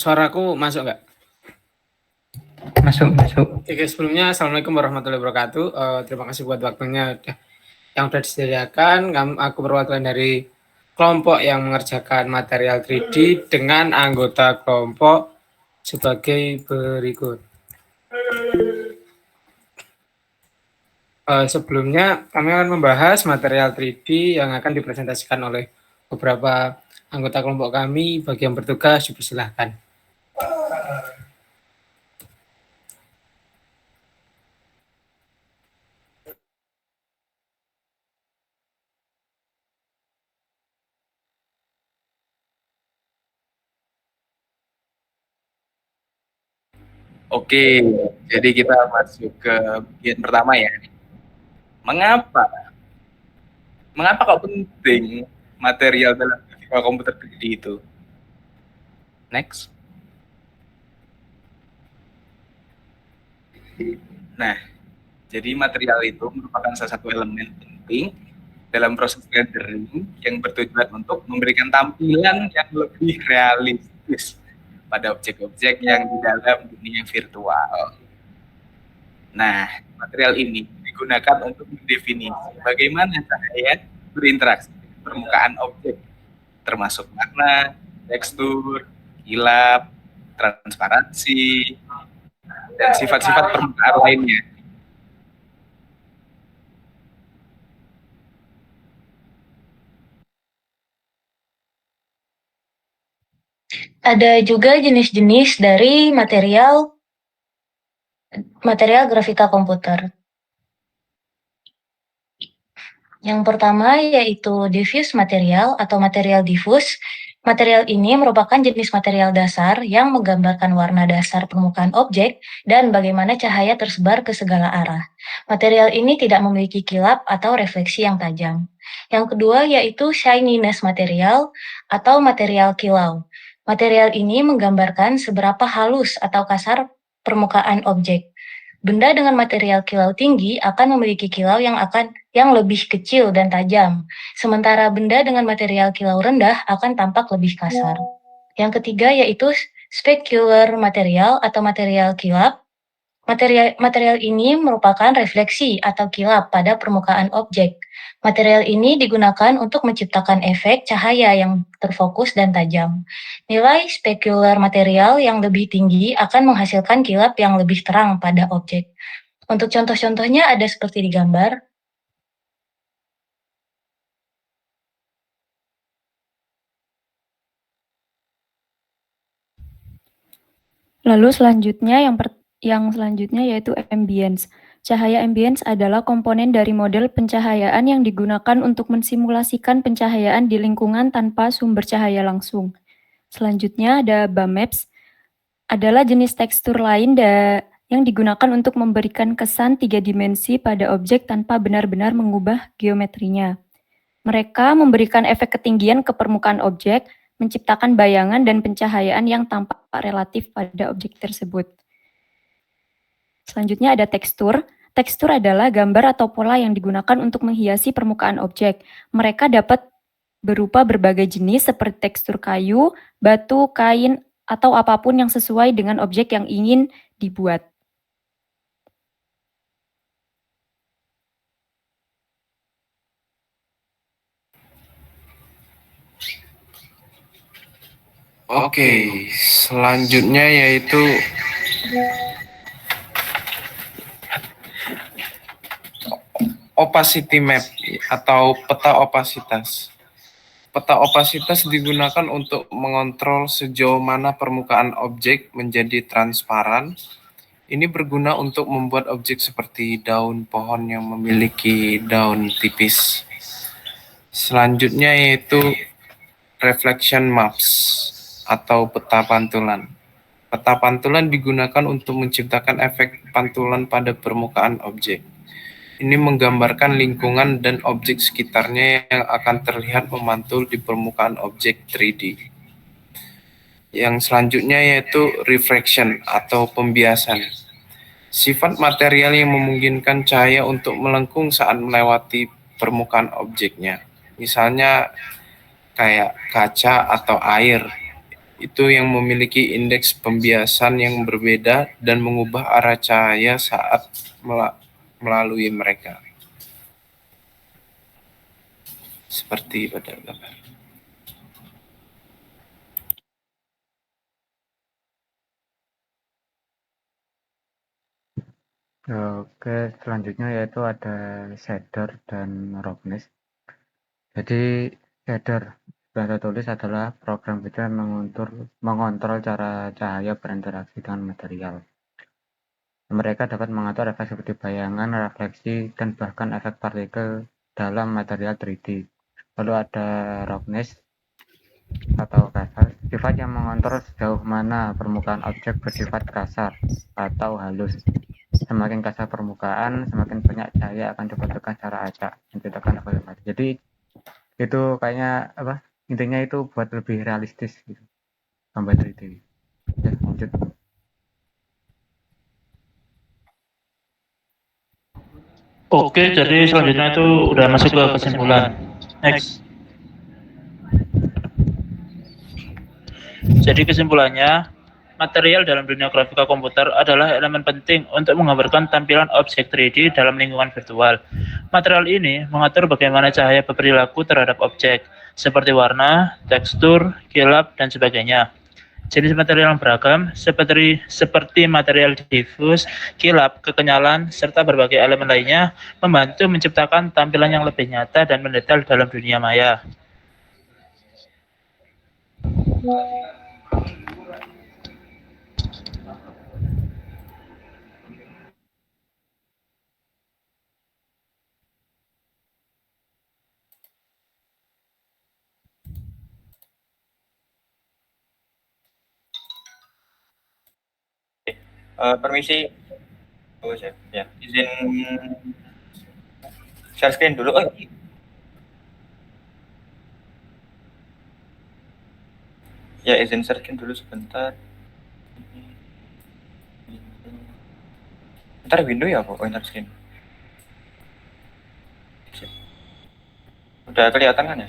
Suaraku masuk nggak? Masuk. Oke, sebelumnya Assalamualaikum warahmatullahi wabarakatuh. Terima kasih buat waktunya yang sudah disediakan. Aku perwakilan dari kelompok yang mengerjakan material 3D dengan anggota kelompok sebagai berikut. Sebelumnya kami akan membahas material 3D yang akan dipresentasikan oleh beberapa anggota kelompok kami. Bagi yang bertugas, dipersilahkan. Oke, jadi kita masuk ke bagian pertama ya. Mengapa kok penting material dalam grafika komputer 3D itu? Next. Nah, jadi material itu merupakan salah satu elemen penting dalam proses rendering yang bertujuan untuk memberikan tampilan yang lebih realistis pada objek-objek yang di dalam dunia virtual. Nah, material ini digunakan untuk mendefinisi bagaimana cahaya berinteraksi dengan permukaan objek, termasuk warna, tekstur, kilap, transparansi, dan sifat-sifat permukaan lainnya. Ada juga jenis-jenis dari material grafika komputer. Yang pertama yaitu diffuse material atau material diffus. Material ini merupakan jenis material dasar yang menggambarkan warna dasar permukaan objek dan bagaimana cahaya tersebar ke segala arah. Material ini tidak memiliki kilap atau refleksi yang tajam. Yang kedua yaitu shininess material atau material kilau. Material ini menggambarkan seberapa halus atau kasar permukaan objek. Benda dengan material kilau tinggi akan memiliki kilau yang lebih kecil dan tajam, sementara benda dengan material kilau rendah akan tampak lebih kasar. Yang ketiga yaitu specular material atau material kilap. Material ini merupakan refleksi atau kilap pada permukaan objek. Material ini digunakan untuk menciptakan efek cahaya yang terfokus dan tajam. Nilai specular material yang lebih tinggi akan menghasilkan kilap yang lebih terang pada objek. Untuk contoh-contohnya ada seperti di gambar. Lalu selanjutnya yang selanjutnya yaitu ambience. Cahaya ambience adalah komponen dari model pencahayaan yang digunakan untuk mensimulasikan pencahayaan di lingkungan tanpa sumber cahaya langsung. Selanjutnya ada BAMEPS, adalah jenis tekstur lain yang digunakan untuk memberikan kesan 3 dimensi pada objek tanpa benar-benar mengubah geometrinya. Mereka memberikan efek ketinggian ke permukaan objek, menciptakan bayangan dan pencahayaan yang tampak relatif pada objek tersebut. Selanjutnya ada tekstur. Tekstur adalah gambar atau pola yang digunakan untuk menghiasi permukaan objek. Mereka dapat berupa berbagai jenis seperti tekstur kayu, batu, kain, atau apapun yang sesuai dengan objek yang ingin dibuat. Oke, selanjutnya yaitu opacity map atau peta opasitas. Peta opasitas digunakan untuk mengontrol sejauh mana permukaan objek menjadi transparan. Ini berguna untuk membuat objek seperti daun pohon yang memiliki daun tipis. Selanjutnya yaitu reflection maps atau peta pantulan. Peta pantulan digunakan untuk menciptakan efek pantulan pada permukaan objek. Ini menggambarkan lingkungan dan objek sekitarnya yang akan terlihat memantul di permukaan objek 3D. Yang selanjutnya yaitu refraction atau pembiasan. Sifat material yang memungkinkan cahaya untuk melengkung saat melewati permukaan objeknya. Misalnya kayak kaca atau air. itu yang memiliki indeks pembiasan yang berbeda dan mengubah arah cahaya saat melalui mereka. Seperti pada gambar. Oke, selanjutnya yaitu ada shader dan roughness. Jadi shader yang saya tulis adalah program kita yang mengontrol cara cahaya berinteraksi dengan material. Mereka dapat mengatur efek seperti bayangan, refleksi, dan bahkan efek partikel dalam material 3D. Lalu ada roughness atau kasar, sifat yang mengontrol sejauh mana permukaan objek bersifat kasar atau halus. Semakin kasar permukaan, semakin banyak cahaya akan dipantulkan secara acak, menciptakan efek mati. Jadi itu kayaknya apa? Intinya itu buat lebih realistis gitu, gambar 3D. Ya, lanjut. Oke, jadi selanjutnya itu udah masuk ke kesimpulan. Next. Jadi kesimpulannya, material dalam dunia grafika komputer adalah elemen penting untuk menggambarkan tampilan objek 3D dalam lingkungan virtual. Material ini mengatur bagaimana cahaya berperilaku terhadap objek, seperti warna, tekstur, kilap, dan sebagainya. Jenis material yang beragam, seperti material difus, kilap, kekenyalan, serta berbagai elemen lainnya, membantu menciptakan tampilan yang lebih nyata dan mendetail dalam dunia maya. Permisi, ya, izin share screen dulu. Ya, izin share screen dulu sebentar. Ntar window ya, Bu? Oh, ntar screen. Udah kelihatan kan ya?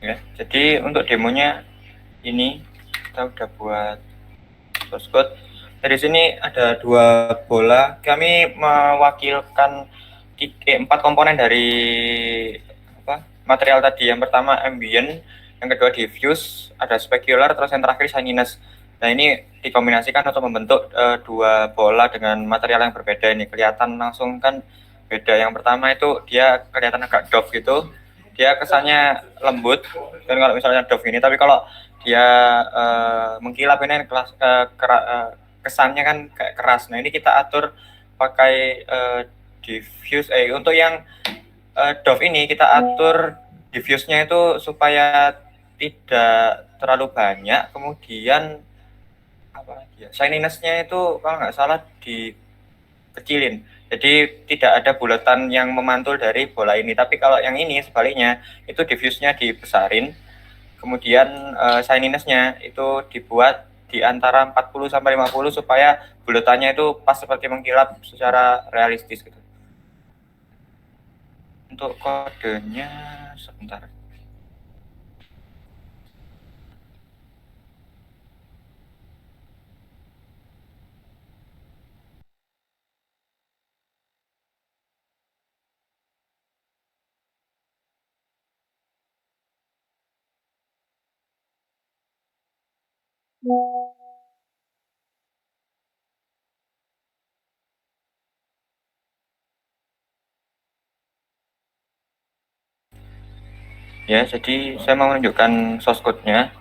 Ya, jadi untuk demonya ini kita udah buat source code. Dari sini ada 2 bola. Kami mewakilkan 4 komponen dari material tadi. Yang pertama ambient, yang kedua diffuse, ada specular, terus yang terakhir shininess. Nah, ini dikombinasikan untuk membentuk 2 bola dengan material yang berbeda. Ini kelihatan langsung kan beda. Yang pertama itu dia kelihatan agak doff gitu. Dia kesannya lembut, dan kalau misalnya doff ini, tapi kalau dia mengkilap ini kesannya kan kayak keras. Nah, ini kita atur pakai diffuse. Untuk yang doff ini kita atur diffuse-nya itu supaya tidak terlalu banyak. Kemudian apa lagi ya? Shininess-nya itu kalau nggak salah dikecilin. Jadi tidak ada bulatan yang memantul dari bola ini. Tapi kalau yang ini sebaliknya, itu diffuse-nya dibesarin. Kemudian shininess-nya itu dibuat di antara 40 sampai 50 supaya bulatannya itu pas seperti mengkilap secara realistis gitu. Untuk kodenya sebentar. Ya, jadi saya mau menunjukkan source code-nya.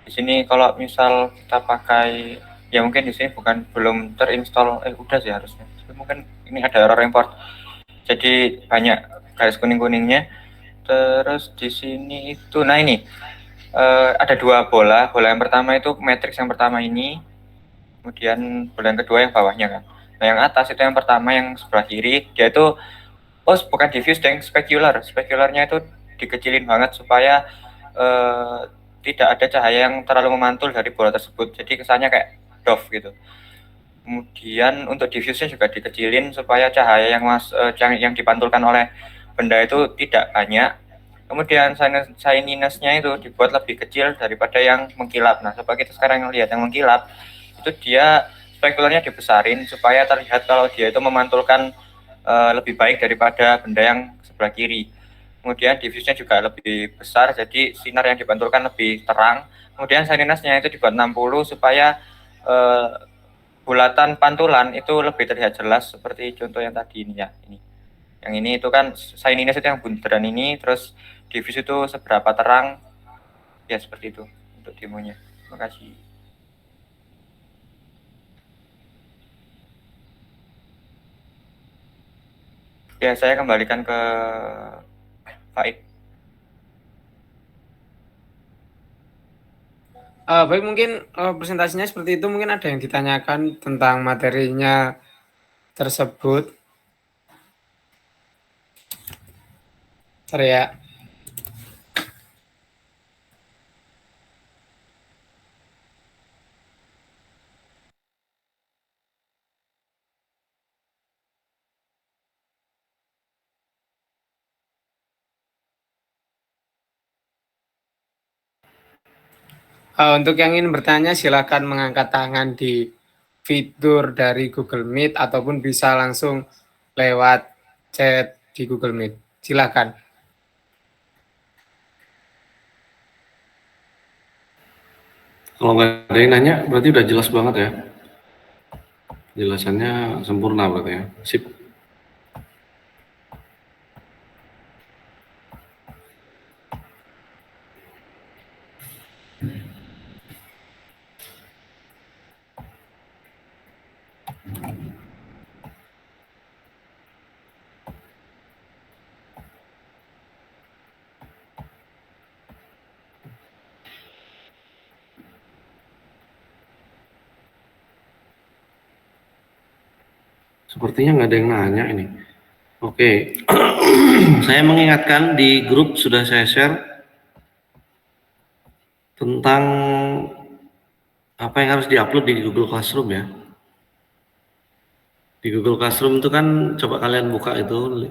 Di sini kalau misal kita pakai, ya mungkin di sini belum terinstall, udah sih harusnya. Tapi mungkin ini ada error import. Jadi banyak garis kuning-kuningnya. Terus di sini itu, nah ini ada 2 bola. Bola yang pertama itu matrix yang pertama ini. Kemudian bola yang kedua yang bawahnya kan. Nah, yang atas itu yang pertama yang sebelah kiri, dia itu bukan diffuse, yang specular. Specularnya itu dikecilin banget supaya tidak ada cahaya yang terlalu memantul dari bola tersebut. Jadi kesannya kayak doff gitu. Kemudian untuk diffuse-nya juga dikecilin supaya cahaya yang yang dipantulkan oleh benda itu tidak banyak. Kemudian shininess-nya itu dibuat lebih kecil daripada yang mengkilap. Nah, coba kita sekarang lihat yang mengkilap, itu dia spekularnya dibesarin supaya terlihat kalau dia itu memantulkan lebih baik daripada benda yang sebelah kiri. Kemudian diffuse-nya juga lebih besar, jadi sinar yang dipantulkan lebih terang. Kemudian shininess-nya itu dibuat 60 supaya bulatan pantulan itu lebih terlihat jelas, seperti contoh yang tadi ini ya. Yang ini itu kan shininess itu yang bunderan ini, terus diffuse itu seberapa terang, ya seperti itu untuk demonya. Terima kasih. Ya, saya kembalikan ke Faid. Baik, mungkin presentasinya seperti itu. Mungkin ada yang ditanyakan tentang materinya tersebut. Bentar ya. Untuk yang ingin bertanya, silakan mengangkat tangan di fitur dari Google Meet ataupun bisa langsung lewat chat di Google Meet. Silakan. Kalau nggak ada yang nanya, berarti udah jelas banget ya. Jelasannya sempurna berarti ya. Sip. Sepertinya nggak ada yang nanya ini. Oke, saya mengingatkan di grup sudah saya share tentang apa yang harus diupload di Google Classroom ya. Di Google Classroom itu kan, coba kalian buka itu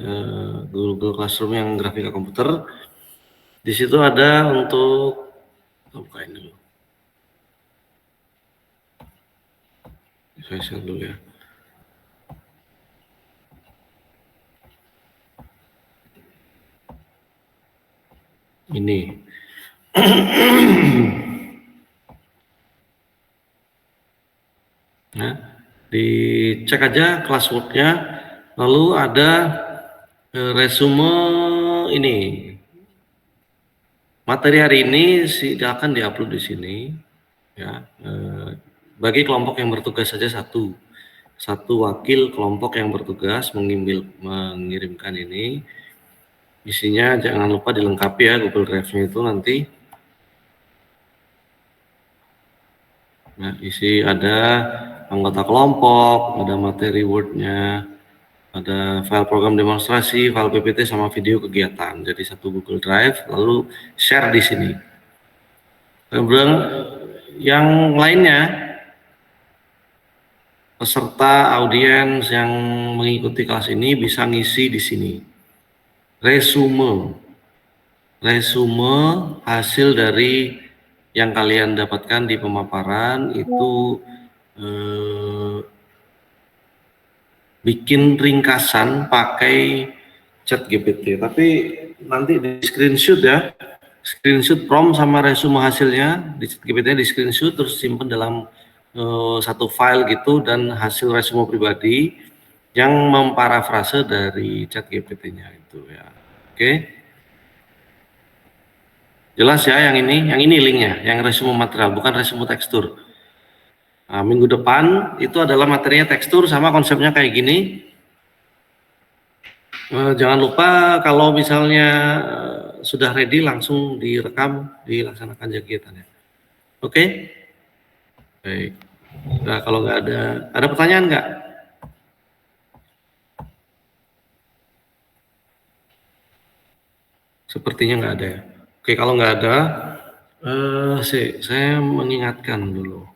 Google Classroom yang grafika komputer. Di situ ada untuk, bukain dulu. Saya share dulu ya. Ini. Nah, dicek aja classwork-nya, lalu ada resume ini. Materi hari ini akan diupload di sini, ya. Bagi kelompok yang bertugas saja satu wakil kelompok yang bertugas mengirimkan ini. Isinya jangan lupa dilengkapi ya Google Drive-nya itu nanti. Nah, isi ada anggota kelompok, ada materi Word-nya, ada file program demonstrasi, file PPT sama video kegiatan. Jadi satu Google Drive, lalu share di sini. Kemudian yang lainnya, peserta audiens yang mengikuti kelas ini bisa ngisi di sini. Resume hasil dari yang kalian dapatkan di pemaparan itu bikin ringkasan pakai ChatGPT, tapi nanti di screenshot ya, screenshot prompt sama resume hasilnya di ChatGPT di screenshot terus simpan dalam satu file gitu, dan hasil resume pribadi yang memparafrase dari ChatGPT-nya itu ya. Oke. Jelas ya yang ini linknya, yang resume material, bukan resume tekstur. Nah, minggu depan itu adalah materinya tekstur sama konsepnya kayak gini. Jangan lupa kalau misalnya sudah ready langsung direkam, dilaksanakan kegiatannya. Oke? Baik. Nah, kalau nggak ada pertanyaan nggak? Sepertinya nggak ada ya. Oke, kalau nggak ada, saya mengingatkan dulu.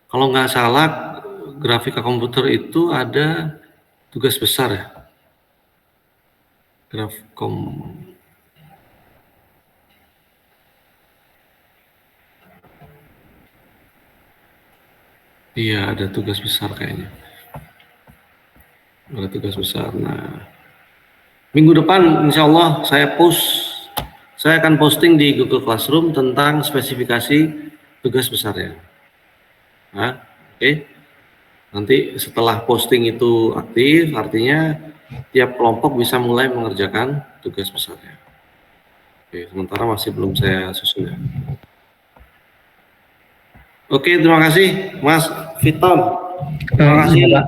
Kalau nggak salah, grafika komputer itu ada tugas besar ya. Grafkom. Iya, ada tugas besar kayaknya. Ada tugas besar. Nah, minggu depan insya Allah saya akan posting di Google Classroom tentang spesifikasi tugas besarnya. Nah, oke. Nanti setelah posting itu aktif, artinya tiap kelompok bisa mulai mengerjakan tugas besarnya. Oke, sementara masih belum saya susun ya. Oke, terima kasih Mas Viton. Terima kasih Pak.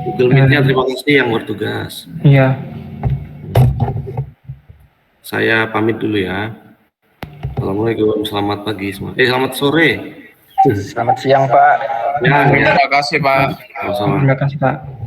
Google Meet-nya terima kasih yang bertugas. Iya. Saya pamit dulu ya. Assalamualaikum, selamat pagi semua. Selamat sore. Selamat siang Pak. Ya, Terima kasih Pak. sama-sama. Terima kasih Pak.